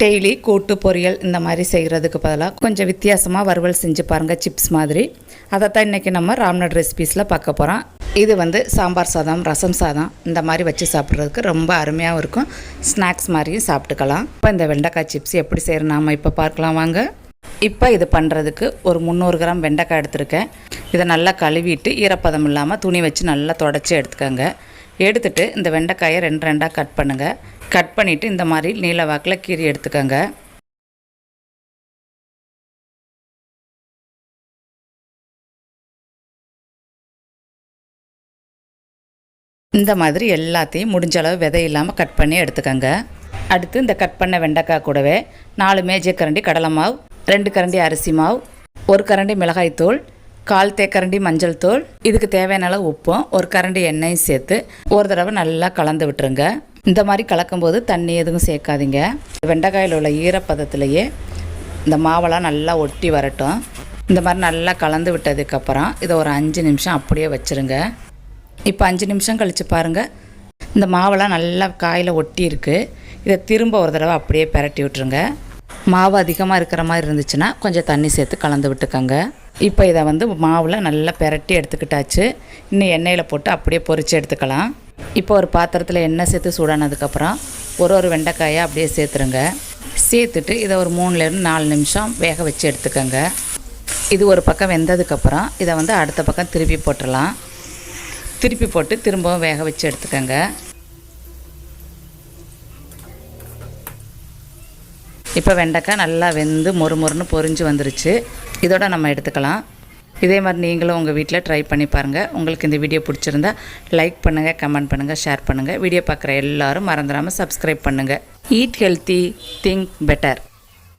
Daily கூட்டு பொரியல் இந்த மாதிரி செய்கிறதுக்கு பதிலாக கொஞ்சம் வித்தியாசமாக வறுவல் செஞ்சு பாருங்கள், சிப்ஸ் மாதிரி. அதைத்தான் இன்றைக்கி நம்ம ராம்நாட் ரெசிபீஸில் பார்க்க போகிறோம். இது சாம்பார் சாதம், ரசம் சாதம் இந்த மாதிரி வச்சு சாப்பிட்றதுக்கு ரொம்ப அருமையாகவும் இருக்கும். ஸ்நாக்ஸ் மாதிரியும் சாப்பிட்டுக்கலாம். இப்போ இந்த வெண்டைக்காய் சிப்ஸ் எப்படி செய்கிறோம் நாம் இப்போ பார்க்கலாம் வாங்க. இப்போ இது பண்ணுறதுக்கு ஒரு 300 கிராம் வெண்டைக்காய் எடுத்துருக்கேன். இதை நல்லா கழுவிட்டு ஈரப்பதம் இல்லாமல் துணி வச்சு நல்லா தொடச்சி எடுத்துக்கோங்க. எடுத்துகிட்டு இந்த வெண்டைக்காயை 2 கட் பண்ணுங்கள். கட் பண்ணிவிட்டு இந்த மாதிரி நீல வாக்கில் கீறி எடுத்துக்கோங்க. இந்த மாதிரி எல்லாத்தையும் முடிஞ்ச அளவு விதை இல்லாமல் கட் பண்ணி எடுத்துக்கோங்க. அடுத்து இந்த கட் பண்ண வெண்டைக்காய் கூடவே 4 மேஜைக்கரண்டி கடலை மாவு, 2 கரண்டி அரிசி மாவு, 1 கரண்டி மிளகாய்த்தூள், 1/4 தேக்கரண்டி மஞ்சள் தூள், இதுக்கு தேவையான அளவு உப்பும் 1 கரண்டி எண்ணெயும் சேர்த்து ஒரு தடவை நல்லா கலந்து விட்டுருங்க. இந்த மாதிரி கலக்கும்போது தண்ணி எதுவும் சேர்க்காதீங்க. வெண்டைக்காயில் உள்ள ஈரப்பதத்திலேயே இந்த மாவெல்லாம் நல்லா ஒட்டி வரட்டும். இந்த மாதிரி நல்லா கலந்து விட்டதுக்கப்புறம் இதை ஒரு 5 நிமிஷம் அப்படியே வச்சுருங்க. இப்போ 5 நிமிஷம் கழித்து பாருங்கள், இந்த மாவெல்லாம் நல்லா காயில் ஒட்டி இருக்குது. இதை திரும்ப ஒரு தடவை அப்படியே பிரட்டி விட்டுருங்க. மாவு அதிகமாக இருக்கிற மாதிரி இருந்துச்சுன்னா கொஞ்சம் தண்ணி சேர்த்து கலந்து விட்டுக்கோங்க. இப்போ இதை மாவில் நல்லா பிரட்டி எடுத்துக்கிட்டாச்சு. இன்னும் எண்ணெயில் போட்டு அப்படியே பொரித்து எடுத்துக்கலாம். இப்போ ஒரு பாத்திரத்தில் எண்ணெய் சேர்த்து சூடானதுக்கப்புறம் ஒரு வெண்டைக்காயை அப்படியே சேர்த்துருங்க. சேர்த்துட்டு இதை ஒரு 3லேருந்து 4 நிமிஷம் வேக வச்சு எடுத்துக்கோங்க. இது ஒரு பக்கம் வெந்ததுக்கப்புறம் இதை அடுத்த பக்கம் திருப்பி போட்டுடலாம். திருப்பி போட்டு திரும்பவும் வேக வச்சு எடுத்துக்கோங்க. இப்போ வெண்டைக்காய் நல்லா வெந்து மொறுன்னு பொரிஞ்சு வந்துருச்சு. இதோட நம்ம எடுத்துக்கலாம். இதே மாதிரி நீங்களும் உங்கள் வீட்டில் ட்ரை பண்ணி பாருங்கள். உங்களுக்கு இந்த வீடியோ பிடிச்சிருந்தா லைக் பண்ணுங்கள், கமெண்ட் பண்ணுங்கள், ஷேர் பண்ணுங்கள். வீடியோ பார்க்குற எல்லோரும் மறந்துடாமல் சப்ஸ்கிரைப் பண்ணுங்கள். Eat healthy, think better.